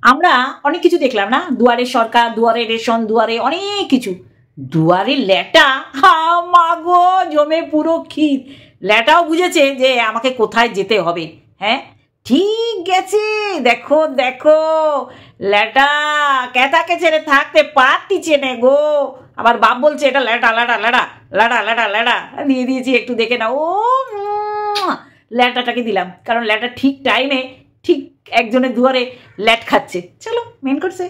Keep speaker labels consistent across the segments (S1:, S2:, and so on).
S1: আমরা অনেক কিছু দেখলাম না, দুয়ারে সরকার, দুয়ারে রেশন, দুয়ারে অনেক কিছু, দুয়ারে ল্যাটা, হা মাগো জমে পুরো ক্ষীর। ল্যাটাও বুঝেছে যে আমাকে কোথায় যেতে হবে। হ্যাঁ ঠিক গেছে, দেখো দেখো ল্যাটা ক্যাতাকে ছেড়ে থাকতে পারতিছে না গো। আবার বাপ বলছে এটা ল্যাটা ল্যাটা ল্যাটা ল্যাটা ল্যাটা ল্যাটা, দিয়ে দিয়েছি একটু দেখে না। ও ল্যাটাটাকে দিলাম, কারণ ল্যাটা ঠিক টাইমে ঠিক একজনের দুয়ারে ল্যাট খাচ্ছে। চলো মেন করছে।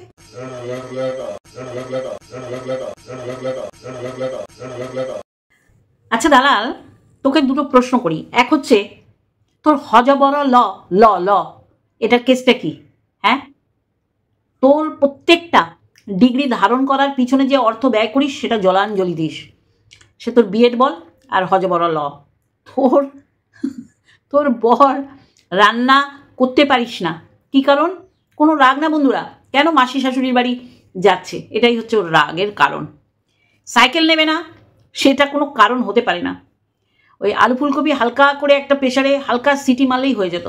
S1: আচ্ছা দালাল, তোকে দুটো প্রশ্ন করি। এক হচ্ছে তোর হজবর ল ল ল এটার কেসটা কি? হ্যাঁ, তোর প্রত্যেকটা ডিগ্রি ধারণ করার পিছনে যে অর্থ ব্যয় করিস সেটা জলাঞ্জলি দিস। সে তোর বিএড বল আর হজবর ল। তোর তোর বর রান্না করতে পারিস না, কি কারণ? কোনো রাগ না বন্ধুরা, কেন মাসি শাশুড়ির বাড়ি যাচ্ছে, এটাই হচ্ছে ওর রাগের কারণ। সাইকেল নেবে না, সেটা কোনো কারণ হতে পারে না। ওই আলু ফুলকপি হালকা করে একটা প্রেশারে হালকা সিটি মারলেই হয়ে যেত,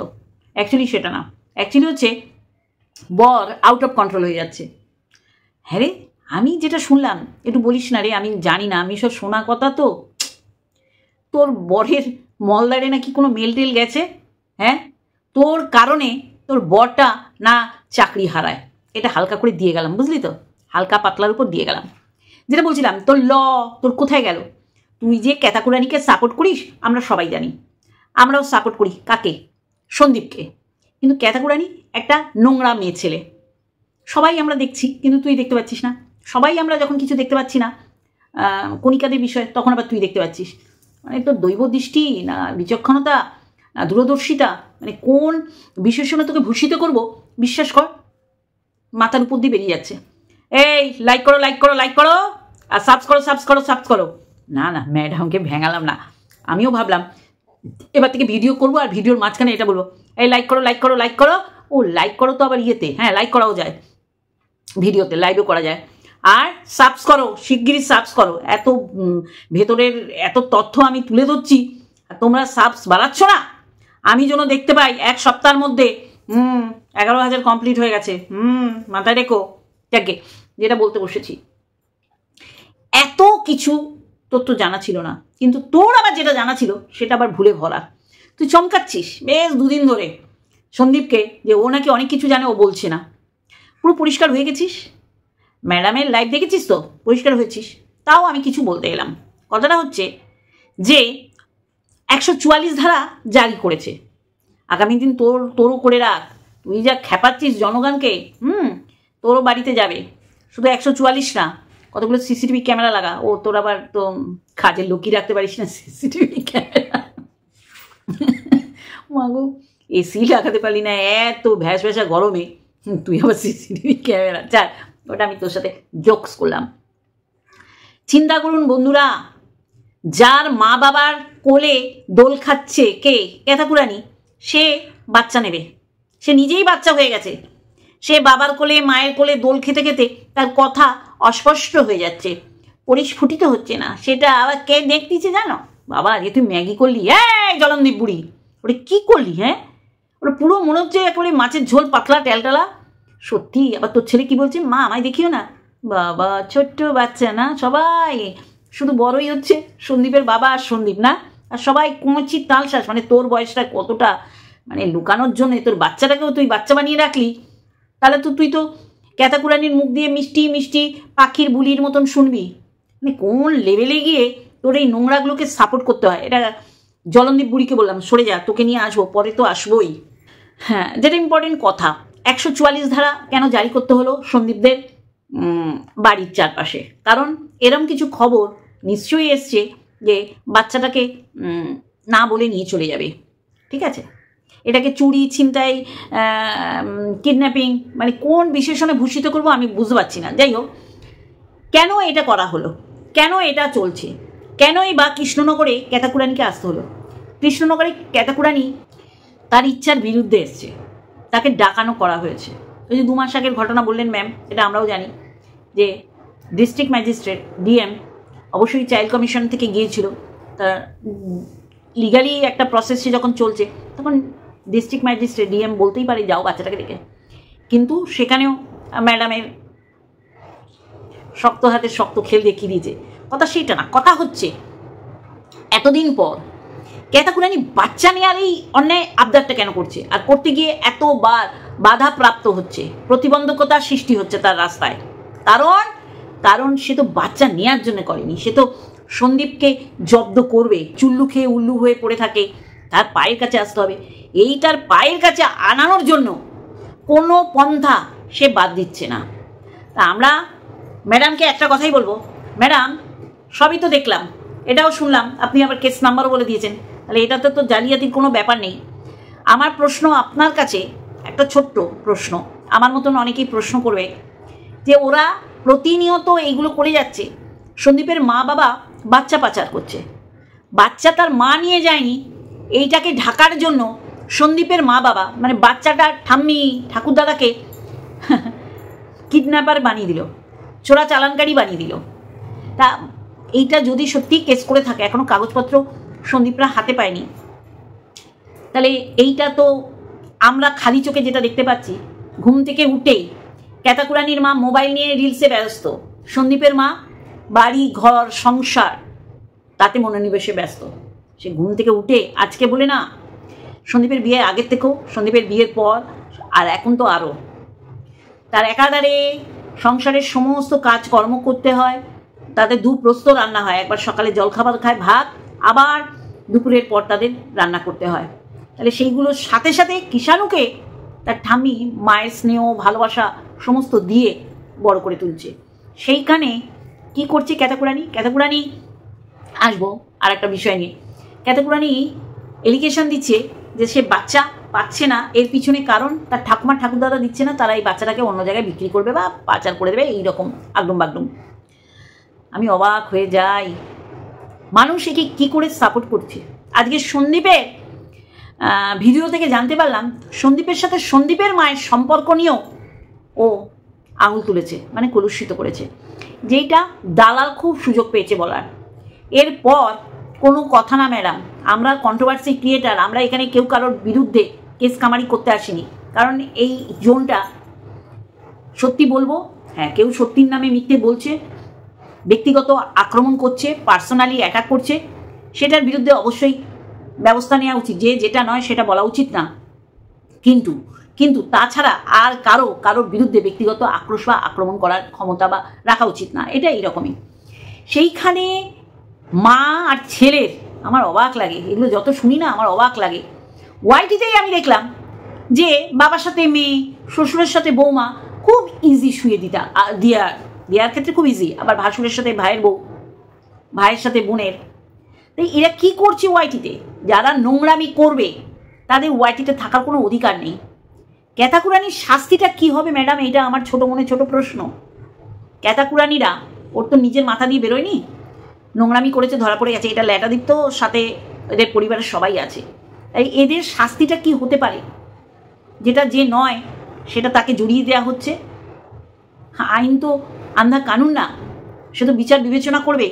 S1: অ্যাকচুয়ালি সেটা না। অ্যাকচুয়ালি হচ্ছে বর আউট অফ কন্ট্রোল হয়ে যাচ্ছে। হ্যাঁ রে, আমি যেটা শুনলাম, একটু বলিস না রে, আমি জানি না, আমি সব শোনা কথা তো। তোর বরের মলদারে নাকি কোনো মেল টেল গেছে। হ্যাঁ, তোর কারণে তোর বরটা না চাকরি হারায়, এটা হালকা করে দিয়ে গেলাম, বুঝলি তো, হালকা পাতলার উপর দিয়ে গেলাম। যেটা বলছিলাম, তোর ল তোর কোথায় গেল? তুই যে ক্যাতাকুরানিকে সাপোর্ট করিস আমরা সবাই জানি, আমরাও সাপোর্ট করি। কাকে? সন্দীপকে। কিন্তু ক্যাতাকুরানি একটা নোংরা মেয়ে ছেলে, সবাই আমরা দেখছি, কিন্তু তুই দেখতে পাচ্ছিস না। সবাই আমরা যখন কিছু দেখতে পাচ্ছি না কণিকাদের বিষয়ে, তখন আবার তুই দেখতে পাচ্ছিস। মানে তোর দৈব দৃষ্টি না বিচক্ষণতা না দূরদর্শিতা, মানে কোন বিশেষণে তোকে ভূষিত করব বিশ্বাস কর মাথার উপর দিয়ে বেরিয়ে যাচ্ছে। এই লাইক করো লাইক করো লাইক করো, আর সাবস্ক্রাইব করো সাবস্ক্রাইব করো সাবস্ক্রাইব করো। না না, ম্যাডামকে ভেঙালাম না, আমিও ভাবলাম এবার থেকে ভিডিও করবো আর ভিডিওর মাঝখানে এটা বলবো, এই লাইক করো লাইক করো লাইক করো। ও লাইক করো তো আবার ইয়েতে, হ্যাঁ লাইক করাও যায়, ভিডিওতে লাইভও করা যায়। আর সাবস করো, শিগগিরই সাবস করো। এত ভেতরের এত তথ্য আমি তুলে ধরছি আর তোমরা সাবস বাড়াচ্ছ না। আমি যেন দেখতে পাই এক সপ্তাহের মধ্যে 11,000 কমপ্লিট হয়ে গেছে। মাথায় রেখো। যাকে যেটা বলতে বসেছি, এত কিছু তোর তো জানা ছিল না, কিন্তু তোর আবার যেটা জানা ছিল সেটা আবার ভুলে ভরা। তুই চমকাচ্ছিস বেশ দুদিন ধরে সন্দীপকে যে ও নাকি অনেক কিছু জানে, ও বলছে না। পুরো পরিষ্কার হয়ে গেছিস, ম্যাডামের লাইভ দেখেছিস তো, পরিষ্কার হয়েছিস। তাও আমি কিছু বলতে এলাম। কথাটা হচ্ছে যে 144 ধারা জারি করেছে, আগামী দিন তোরও করে রাখ। তুই যা খেপাচ্ছিস জনগণকে, তোরও বাড়িতে যাবে। শুধু 144 না, কতগুলো সিসিটিভি ক্যামেরা লাগা। ও তোর আবার তো কাজের লুকিয়ে রাখতে পারিস না সিসিটিভি ক্যামেরা। মাগো, এসি লাগাতে পারলি না এত ভ্যাস ভ্যাসা গরমে, তুই আবার সিসিটিভি ক্যামেরা। চার, ওটা আমি তোর সাথে জোকস করলাম। চিন্তা করুন বন্ধুরা, যার মা বাবার কোলে দোল খাচ্ছে কে? ক্যাতাকুরানি। সে বাচ্চা নেবে, সে নিজেই বাচ্চা হয়ে গেছে। সে বাবার কোলে মায়ের কোলে দোল খেতে খেতে তার কথা অস্পষ্ট হয়ে যাচ্ছে, পরিস্ফুটিত হচ্ছে না। সেটা আবার কে দেখতেছে জানো? বাবা, যে তুই ম্যাগি করলি, হ্যাঁ জলনদীপ বুড়ি, ওটা কি করলি? হ্যাঁ, ওটা পুরো মনে হচ্ছে একেবারে মাছের ঝোল, পাতলা টেলটালা। সত্যি। আবার তোর ছেলে কি বলছে? মা আমায় দেখিও না। বাবা, ছোট্ট বাচ্চা না, সবাই শুধু বড়ই হচ্ছে। সন্দীপের বাবা আর সন্দীপ না, আর সবাই কুঁচির তালশ্বাস। মানে তোর বয়সটা কতটা, মানে লুকানোর জন্য তোর বাচ্চাটাকেও তুই বাচ্চা বানিয়ে রাখলি। তাহলে তো তুই তো ক্যাতাকুরানির মুখ দিয়ে মিষ্টি মিষ্টি পাখির বুলির মতন শুনবি। মানে কোন লেভেলে গিয়ে তোর এই নোংরাগুলোকে সাপোর্ট করতে হয়। এটা জলনদীপ বুড়িকে বললাম সরে যা, তোকে নিয়ে আসবো, পরে তো আসবোই। হ্যাঁ, যেটা ইম্পর্টেন্ট কথা, 144 ধারা কেন জারি করতে হলো সন্দীপদের বাড়ির চারপাশে? কারণ এরম কিছু খবর নিশ্চয়ই এসছে যে বাচ্চাটাকে না বলে নিয়ে চলে যাবে। ঠিক আছে, এটাকে চুরি, ছিনতাই, কিডন্যাপিং, মানে কোন বিশেষণে ভূষিত করব আমি বুঝতে পারছি না। যাই হোক, কেন এটা করা হলো, কেন এটা চলছে, কেনই বা কৃষ্ণনগরে ক্যাতাকুরানিকে আসতে হলো? কৃষ্ণনগরে ক্যাতাকুরানি তার ইচ্ছার বিরুদ্ধে এসছে, তাকে ডাকানো করা হয়েছে। ওই যে 2 মাস আগের ঘটনা বললেন ম্যাম, এটা আমরাও জানি যে ডিস্ট্রিক্ট ম্যাজিস্ট্রেট ডিএম অবশ্যই চাইল্ড কমিশন থেকে গিয়েছিল। তার লিগালি একটা প্রসেস যখন চলছে, তখন ডিস্ট্রিক্ট ম্যাজিস্ট্রেট ডিএম বলতেই পারে যাও বাচ্চাটাকে রেখে। কিন্তু সেখানেও ম্যাডামের শক্ত হাতে শক্ত খেল দেখিয়ে দিয়েছে। কথা সেইটা না, কথা হচ্ছে এতদিন পর ক্যাতাকুরানি বাচ্চা নেওয়ার এই অন্যায় আবদারটা কেন করছে, আর করতে গিয়ে এতবার বাধা প্রাপ্ত হচ্ছে, প্রতিবন্ধকতার সৃষ্টি হচ্ছে তার রাস্তায়। কারণ সে তো বাচ্চা নেওয়ার জন্য করেনি, সে তো সন্দীপকে জব্দ করবে। চুল্লু খেয়ে উল্লু হয়ে পড়ে থাকে, তার পায়ের কাছে আসতে হবে। এইটার পায়ের কাছে আনানোর জন্য কোনো পন্থা সে বাদ দিচ্ছে না। তা আমরা ম্যাডামকে একটা কথাই বলবো, ম্যাডাম সবই তো দেখলাম, এটাও শুনলাম, আপনি আবার কেস নাম্বারও বলে দিয়েছেন, তাহলে এটাতে তো জালিয়াতির কোনো ব্যাপার নেই। আমার প্রশ্ন আপনার কাছে একটা ছোট্ট প্রশ্ন, আমার মতন অনেকেই প্রশ্ন করবে যে ওরা প্রতিনিয়ত এইগুলো করে যাচ্ছে, সন্দীপের মা বাবা বাচ্চা পাচার করছে, বাচ্চা তার মা নিয়ে যায়নি, এইটাকে ঢাকার জন্য সন্দীপের মা বাবা মানে বাচ্চাটা ঠাম্মি ঠাকুরদাদাকে কিডন্যাপার বানিয়ে দিল, চোরা চালানকারী বানিয়ে দিল। তা এইটা যদি সত্যি কেস করে থাকে, এখনো কাগজপত্র সন্দীপরা হাতে পায়নি, তাহলে এইটা তো আমরা খালি চোখে যেটা দেখতে পাচ্ছি, ঘুম থেকে উঠেই ক্যাতাকুরানির মা মোবাইল নিয়ে রিলসে ব্যস্ত, সন্দীপের মা বাড়ি ঘর সংসার তাতে মনোনিবেশে ব্যস্ত। সে ঘুম থেকে উঠে আজকে বলে না, সন্দীপের বিয়ের আগের থেকেও, সন্দীপের বিয়ের পর, আর এখন তো আরও তার একাধারে সংসারের সমস্ত কাজকর্ম করতে হয়, তাদের দুপ্রস্ত রান্না হয়, একবার সকালে জলখাবার খায় ভাত, আবার দুপুরের পর তাদের রান্না করতে হয়। তাহলে সেইগুলোর সাথে সাথে কিষাণুকে তার ঠাম্মি মায়ের স্নেহ ভালোবাসা সমস্ত দিয়ে বড় করে তুলছে। সেইখানে কি করছে ক্যাতাকুরানি আসবো আর একটা বিষয় নিয়ে। ক্যাতাকুরানি এলিগেশন দিচ্ছে যে সে বাচ্চা পাচ্ছে না, এর পিছনে কারণ তার ঠাকুমা ঠাকুরদাদা দিচ্ছে না, তারা এই বাচ্চাটাকে অন্য জায়গায় বিক্রি করবে বা পাচার করে দেবে, এইরকম আগডুম বাগডুম। আমি অবাক হয়ে যাই, মানুষ একে কী করে সাপোর্ট করছে। আজকে সন্দীপের ভিডিও থেকে জানতে পারলাম, সন্দীপের সাথে সন্দীপের মায়ের সম্পর্ক নিয়েও ও আঙুল তুলেছে, মানে কলুষিত করেছে, যেইটা দালাল খুব সুযোগ পেয়েছে বলার। এরপর কোনো কথা না ম্যাডাম, আমরা কন্ট্রোভার্সি ক্রিয়েটার, আমরা এখানে কেউ কারোর বিরুদ্ধে কেস কামারি করতে আসিনি, কারণ এই জোনটা সত্যি বলবো, হ্যাঁ কেউ সত্যির নামে মিথ্যে বলছে, ব্যক্তিগত আক্রমণ করছে, পার্সোনালি অ্যাটাক করছে, সেটার বিরুদ্ধে অবশ্যই ব্যবস্থা নেওয়া উচিত, যে যেটা নয় সেটা বলা উচিত না। কিন্তু তাছাড়া আর কারোর বিরুদ্ধে ব্যক্তিগত আক্রোশ বা আক্রমণ করার ক্ষমতা বা রাখা উচিত না, এটা এইরকমই। সেইখানে মা আর ছেলের আমার অবাক লাগে, এগুলো যত শুনি না আমার অবাক লাগে। ওয়াইটিতেই আমি দেখলাম যে বাবার সাথে মেয়ে, শ্বশুরের সাথে বৌমা খুব ইজি শুয়ে দেওয়ার ক্ষেত্রে খুব ইজি, আবার ভাসুরের সাথে ভাইয়ের বউ, ভাইয়ের সাথে বোনের। তাই এরা কি করছে ওয়াইটিতে? যারা নোংরামি করবে তাদের ওয়াইটিতে থাকার কোনো অধিকার নেই। ক্যাতাকুরানির শাস্তিটা কি হবে ম্যাডাম, এটা আমার ছোট মনে ছোট প্রশ্ন। ক্যাতাকুরানিরা ওর তো নিজের মাথা দিয়ে বেরোয়নি, নোংরামি করেছে ধরা পড়ে গেছে, এটা ল্যাটাদীপ্ত সাথে এদের পরিবারের সবাই আছে, তাই এদের শাস্তিটা কি হতে পারে? যেটা যে নয় সেটা তাকে জড়িয়ে দেওয়া হচ্ছে। আইন তো আন্ধা কানুন না, সে তো বিচার বিবেচনা করবে।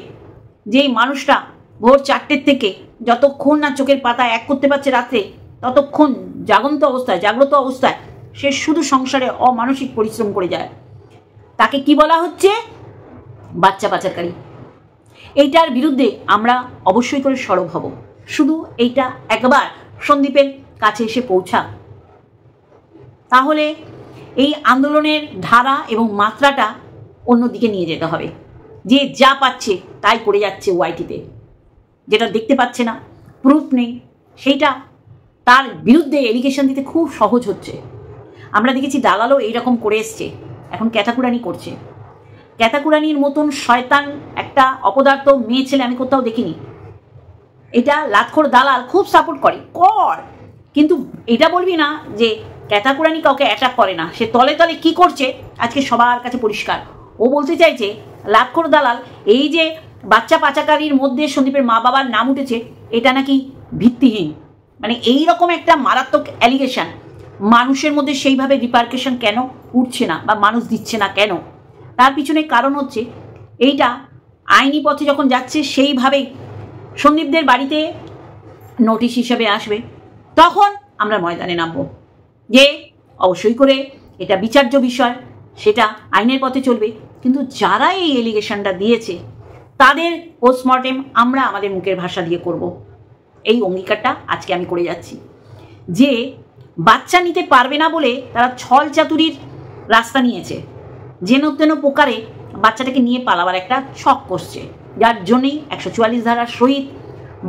S1: যেই মানুষটা ভোর 4টের থেকে যতক্ষণ না চোখের পাতা এক করতে পারছে রাত্রে, ততক্ষণ জাগ্রত অবস্থায় সে শুধু সংসারে অমানসিক পরিশ্রম করে যায়, তাকে কি বলা হচ্ছে? বাচ্চা পাচারকারী। এইটার বিরুদ্ধে আমরা অবশ্যই করে সরব হব। শুধু এইটা একবার সন্দীপের কাছে এসে পৌঁছা, তাহলে এই আন্দোলনের ধারা এবং মাত্রাটা অন্যদিকে নিয়ে যেতে হবে। যে যা পাচ্ছে তাই করে যাচ্ছে ওয়াইটিতে, যেটা দেখতে পাচ্ছে না, প্রুফ নেই, সেইটা তার বিরুদ্ধে এলিগেশন দিতে খুব সহজ হচ্ছে। আমরা দেখেছি দালালও এইরকম করে এসছে, এখন ক্যাতাকুরানি করছে। ক্যাতাকুরানির মতন শয়তান একটা অপদার্থ মেয়ে ছেলে আমি কোথাও দেখিনি। এটা লাতখোর দালাল খুব সাপোর্ট করে, কিন্তু এটা বলবি না যে ক্যাতাকুরানি কাউকে অ্যাটাক করে না, সে তলে তলে কি করছে আজকে সবার কাছে পরিষ্কার। ও বলতে চাইছে লাতখোর দালাল, এই যে বাচ্চা পাচারকারীর মধ্যে সন্দীপের মা বাবার নাম উঠেছে, এটা নাকি ভিত্তিহীন। মানে এই রকম একটা মারাত্মক অ্যালিগেশন, মানুষের মধ্যে সেইভাবে রিপার্কেশন কেন উঠছে না বা মানুষ দিচ্ছে না কেন? তার পিছনে কারণ হচ্ছে এইটা আইনি পথে যখন যাচ্ছে সেইভাবেই সন্দীপদের বাড়িতে নোটিশ হিসেবে আসবে, তখন আমরা ময়দানে নামবো যে অবশ্যই করে এটা বিচার্য বিষয়, সেটা আইনের পথে চলবে। কিন্তু যারা এই এলিগেশনটা দিয়েছে তাদের পোস্টমর্টেম আমরা আমাদের মুখের ভাষা দিয়ে করব। এই অঙ্গীকারটা আজকে আমি করে যাচ্ছি যে বাচ্চা নিতে পারবে না বলে তারা ছল চাতুরির রাস্তা নিয়েছে, যেন তেন প্রকারে বাচ্চাটাকে নিয়ে পালাবার একটা ছক করছে, যার জন্যেই 144 ধারার সহিত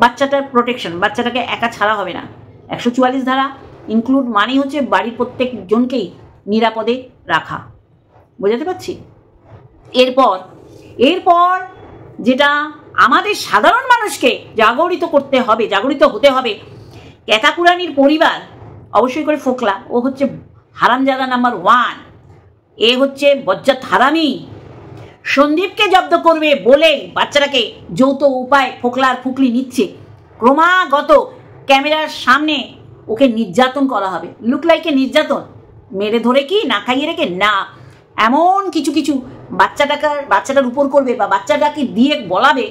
S1: বাচ্চাটার প্রোটেকশন, বাচ্চাটাকে একা ছাড়া হবে না। 144 ধারা ইনক্লুড মানেই হচ্ছে বাড়ির প্রত্যেকজনকেই নিরাপদে রাখা, বোঝাতে পারছি? এরপর যেটা আমাদের সাধারণ মানুষকে জাগরিত করতে হবে, জাগরিত হতে হবে, ক্যাতাকুরানির পরিবার অবশ্যই করে ফোকলা, ও হচ্ছে হারামজাদা নাম্বার 1, এ হচ্ছে বজ্জাত হারামি। সন্দীপকে জব্দ করবে বলে বাচ্চাটাকে যৌথ উপায় ফোকলার ফুকলি নিচ্ছে, ক্রমাগত ক্যামেরার সামনে ওকে নির্যাতন করা হবে। লুক লাইকে নির্যাতন, মেরে ধরে কি না খাইয়ে রেখে না, এমন কিছু কিছু বাচ্চাটার উপর করবে বা বাচ্চাটাকে দিয়ে বলাবে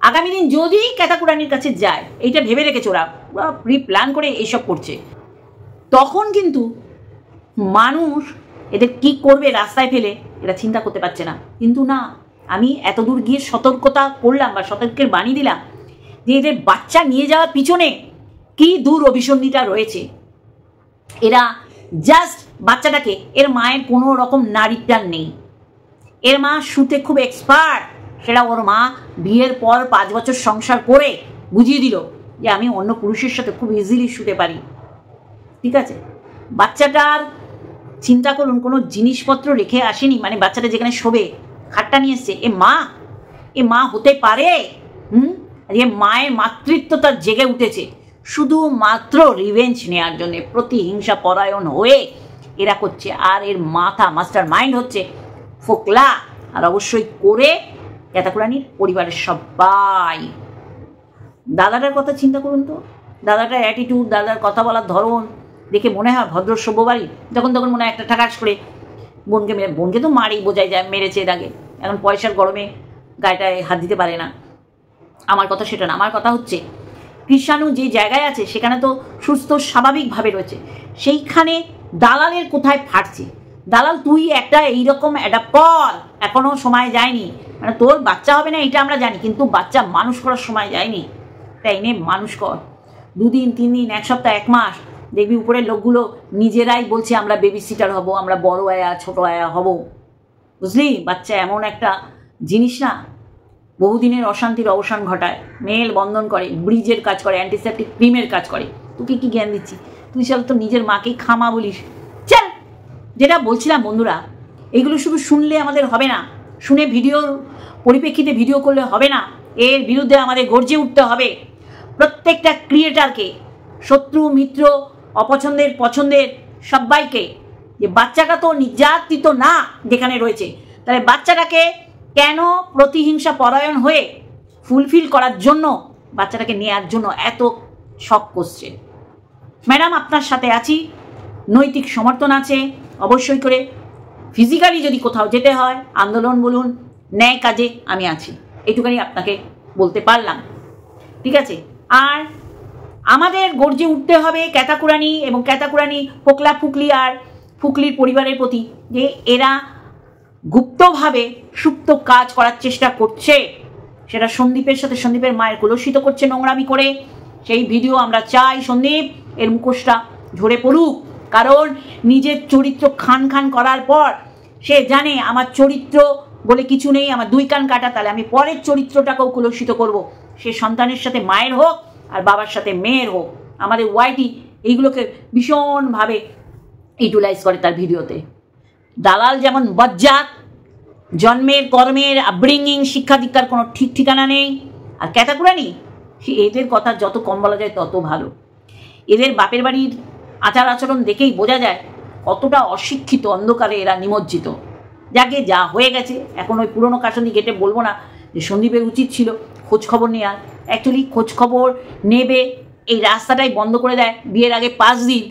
S1: আগামী দিন যদি ক্যাতাকুরানির কাছে যায়, এইটা ভেবে রেখেছে ওরা প্রি প্ল্যান করে এইসব করছে, তখন কিন্তু মানুষ এদের কি করবে রাস্তায় ফেলে এরা চিন্তা করতে পারছে না। কিন্তু না, আমি এত দূর গিয়ে সতর্কতা করলাম বা সতর্কের বাণী দিলাম যে এদের বাচ্চা নিয়ে যাওয়ার পিছনে কি দূর অভিসন্ধিটা রয়েছে। এরা জাস্ট বাচ্চাটাকে, এর মায়ের কোনো রকম নারীর টান নেই, এর মা শুতে খুব এক্সপার্ট, সেটা ওর মা বিয়ের পর 5 বছর সংসার করে বুঝিয়ে দিল যে আমি অন্য পুরুষের সাথে খুব ইজিলি শুতে পারি। ঠিক আছে, বাচ্চাটার চিন্তা করুন, কোনো জিনিসপত্র রেখে আসেনি, মানে বাচ্চাটা যেখানে শোবে খাটটা নিয়ে এসছে, এ মা হতে পারে? যে মায়ের মাতৃত্ব তার জেগে উঠেছে শুধুমাত্র রিভেঞ্জ নেওয়ার জন্যে, প্রতিহিংসা পরায়ণ হয়ে এরা করছে। আর এর মাস্টার মাইন্ড হচ্ছে ফোকলা, আর অবশ্যই করে ক্যাতাকুরানির পরিবারের সবাই। দাদাটার কথা চিন্তা করুন তো, দাদাটার অ্যাটিটিউড, দাদার কথা বলার ধরন দেখে মনে হয় ভদ্র সভ্য বাড়ি। যখন তখন মনে হয় একটা ঠাকাস করে বোনকে তো মারি, বোঝাই যায় মেরেছে এর আগে, এখন পয়সার গরমে গায়েটায় হাত দিতে পারে না। আমার কথা সেটা না, আমার কথা হচ্ছে কৃষাণু যে জায়গায় আছে সেখানে তো সুস্থ স্বাভাবিকভাবে রয়েছে, সেইখানে দালালের কোথায় ফাটছে? দালাল তুই একটা এইরকম অ্যাডাপ্ট কর, এখনো সময় যায়নি, মানে তোর বাচ্চা হবে না এটা আমরা জানি, কিন্তু বাচ্চা মানুষ করার সময় যায়নি, তাই নে মানুষ কর। 2 দিন 3 দিন 1 সপ্তাহ 1 মাস দেখবি উপরের লোকগুলো নিজেরাই বলছে আমরা বেবি সিটার হব, আমরা বড় আয়া ছোট আয়া হব। বুঝলি, বাচ্চা এমন একটা জিনিস না, বহুদিনের অশান্তির অবসান ঘটায়, মেল বন্ধন করে, ব্রিজের কাজ করে, অ্যান্টিসেপটিক ক্রিমের কাজ করে। তোকে কি জ্ঞান দিচ্ছি? তুই চল তো নিজের মাকেই খামা বলিস। চল, যেটা বলছিলাম বন্ধুরা, এইগুলো শুধু শুনলে আমাদের হবে না, শুনে ভিডিওর পরিপ্রেক্ষিতে ভিডিও করলে হবে না, এর বিরুদ্ধে আমাদের গর্জে উঠতে হবে। প্রত্যেকটা ক্রিয়েটারকে, শত্রু মিত্র অপছন্দের পছন্দের সবাইকে, যে বাচ্চাটা তো নির্যাতিত না যেখানে রয়েছে, তাহলে বাচ্চাটাকে কেন প্রতিহিংসা পরায়ণ হয়ে ফুলফিল করার জন্য বাচ্চাটাকে নেওয়ার জন্য এত শখ করছে? ম্যাডাম আপনার সাথে আছি, নৈতিক সমর্থন আছে, অবশ্যই করে ফিজিক্যালি যদি কোথাও যেতে হয় আন্দোলন বলুন, ন্যায় কাজে আমি আছি, এইটুখানি আপনাকে বলতে পারলাম। ঠিক আছে, আর আমাদের গর্জে উঠতে হবে ক্যাতাকুরানি এবং ক্যাতাকুরানি ফোকলা ফুকলি আর ফুকলির পরিবারের প্রতি, যে এরা গুপ্তভাবে সুপ্ত কাজ করার চেষ্টা করছে, সেটা সন্দীপের সাথে সন্দীপের মায়ের কলুষিত করছে নোংরামি করে। সেই ভিডিও আমরা চাই সন্দীপ এর মুখোশটা ঝরে পড়ুক, কারণ নিজের চরিত্র খান খান করার পর সে জানে আমার চরিত্র বলে কিছু নেই, আমার 2 কান কাটা, তাহলে আমি পরের চরিত্রটাকেও কলুষিত করব, সে সন্তানের সাথে মায়ের হোক আর বাবার সাথে মেয়ের হোক। আমাদের ওয়াইটি এইগুলোকে ভীষণভাবে ইউটিলাইজ করে তার ভিডিওতে। দালাল যেমন বজ্জাত, জন্মের কর্মের আপব্রিঙ্গিং শিক্ষা দীক্ষার কোনো ঠিক ঠিকানা নেই, আর ক্যাতাকুরানি এদের কথা যত কম বলা যায় তত ভালো। এদের বাপের বাড়ির আচার আচরণ দেখেই বোঝা যায় কতটা অশিক্ষিত, অন্ধকারে এরা নিমজ্জিত। যাকে যা হয়ে গেছে, এখন ওই পুরনো কাশনি গেটে বলবো না যে সন্দীপের উচিত ছিল খোঁজখবর নেওয়ার, অ্যাকচুয়ালি খোঁজখবর নেবে এই রাস্তাটাই বন্ধ করে দেয়, বিয়ের আগে 5 দিন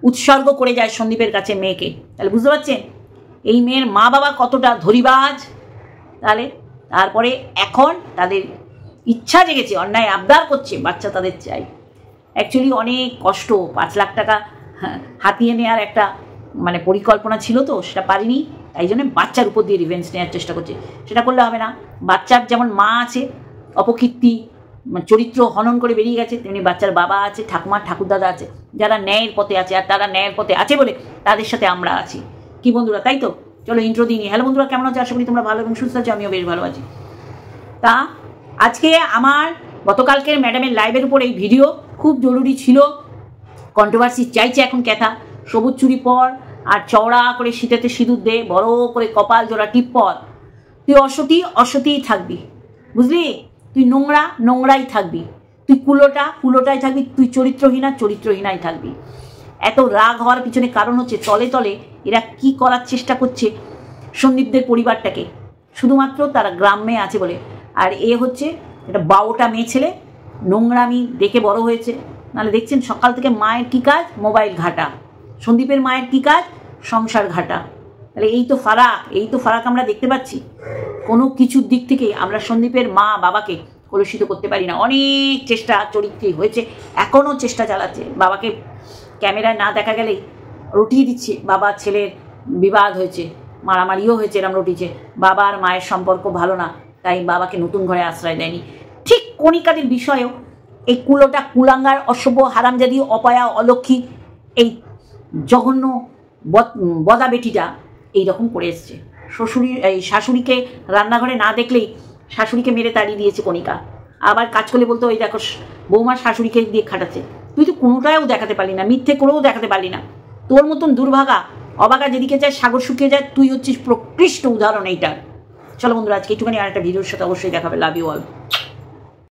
S1: উৎসর্গ করে যায় সন্দীপের কাছে মেয়েকে। তাহলে বুঝতে পারছেন এই মেয়ের মা বাবা কতটা ধরিবাজ। তাহলে তারপরে এখন তাদের ইচ্ছা জেগেছে, অন্যায় আবদার করছে, বাচ্চা তাদের চাই। অ্যাকচুয়ালি অনেক কষ্ট, 5 লাখ টাকা হাতিয়ে নেওয়ার একটা মানে পরিকল্পনা ছিল তো, সেটা পারিনি, তাই জন্য বাচ্চার উপর দিয়ে রিভেঞ্জ নেওয়ার চেষ্টা করছে। সেটা করলে হবে না। বাচ্চার যেমন মা আছে, অপকীর্তি চরিত্র হনন করে বেরিয়ে গেছে, তেমনি বাচ্চার বাবা আছে, ঠাকুমা ঠাকুরদাদা আছে, যারা ন্যায়ের পথে আছে, আর তারা ন্যায়ের পথে আছে বলে তাদের সাথে আমরা আছি। কি বন্ধুরা, তাই তো? চলো ইন্ট্রো দিই। হ্যালো বন্ধুরা, কেমন আছো? আশা করি তোমরা ভালো এবং সুস্থ আছো, আমিও বেশ ভালো আছি। তা আজকে আমার গতকালকের ম্যাডামের লাইভের উপর এই ভিডিও খুব জরুরি ছিল। কন্ট্রোভার্সি চাইছে এখন ক্যাথা, সবুজ চুরি পর আর চওড়া করে শীতেতে সিঁদুর দে, বড় করে কপাল জোড়া টিপ পর। তুই অসতী অসতীই থাকবি, বুঝলি? তুই নোংরা নোংরাই থাকবি, তুই কুলোটাই থাকবি, তুই চরিত্রহীনাই থাকবি। এত রাগ হওয়ার পিছনে কারণ হচ্ছে তলে তলে এরা কি করার চেষ্টা করছে সন্দীপদের পরিবারটাকে, শুধুমাত্র তারা গ্রামে আছে বলে। আর এ হচ্ছে এটা 12টা মেয়ে ছেলে, নোংরামি দেখে বড় হয়েছে। নাহলে দেখছেন সকাল থেকে মায়ের কী কাজ? মোবাইল ঘাটা। সন্দীপের মায়ের কী কাজ? সংসার ঘাটা। তাহলে এই তো ফারাক আমরা দেখতে পাচ্ছি। কোনো কিছুর দিক থেকে আমরা সন্দীপের মা বাবাকে কলুষিত করতে পারি না। অনেক চেষ্টা চরিত্রে হয়েছে, এখনও চেষ্টা চালাচ্ছে। বাবাকে ক্যামেরায় না দেখা গেলেই রটিয়ে দিচ্ছে। বাবা ছেলের বিবাদ হয়েছে, মারামারিও হয়েছে, এরম রটিছে। বাবা আর মায়ের সম্পর্ক ভালো না, তাই বাবাকে নতুন ঘরে আশ্রয় দেয়নি। ঠিক কণিকাদের বিষয়েও এই কুলাঙ্গার অসভ্য হারামজাদি অপয়া অলক্ষী এই জঘন্য বদা বেটিটা এইরকম করে এসছে। শাশুড়িকে রান্নাঘরে না দেখলেই শাশুড়িকে মেরে তাড়িয়ে দিয়েছে কণিকা। আবার কাজ করলে বলতো ওই দেখো বৌমা শাশুড়িকে দিয়ে খাটাচ্ছে। তুই তো কোনোটাও দেখাতে পারলি না, মিথ্যে করেও দেখাতে পারলি না। তোর মতন দুর্ভাগা অবাগা যেদিকে যায় সাগর শুকিয়ে যায়, তুই হচ্ছিস প্রকৃষ্ট উদাহরণ এইটার। চলো বন্ধুরা, আজকে একটুখানি আর একটা ভিডিওর সাথে অবশ্যই দেখাবে। Love you all.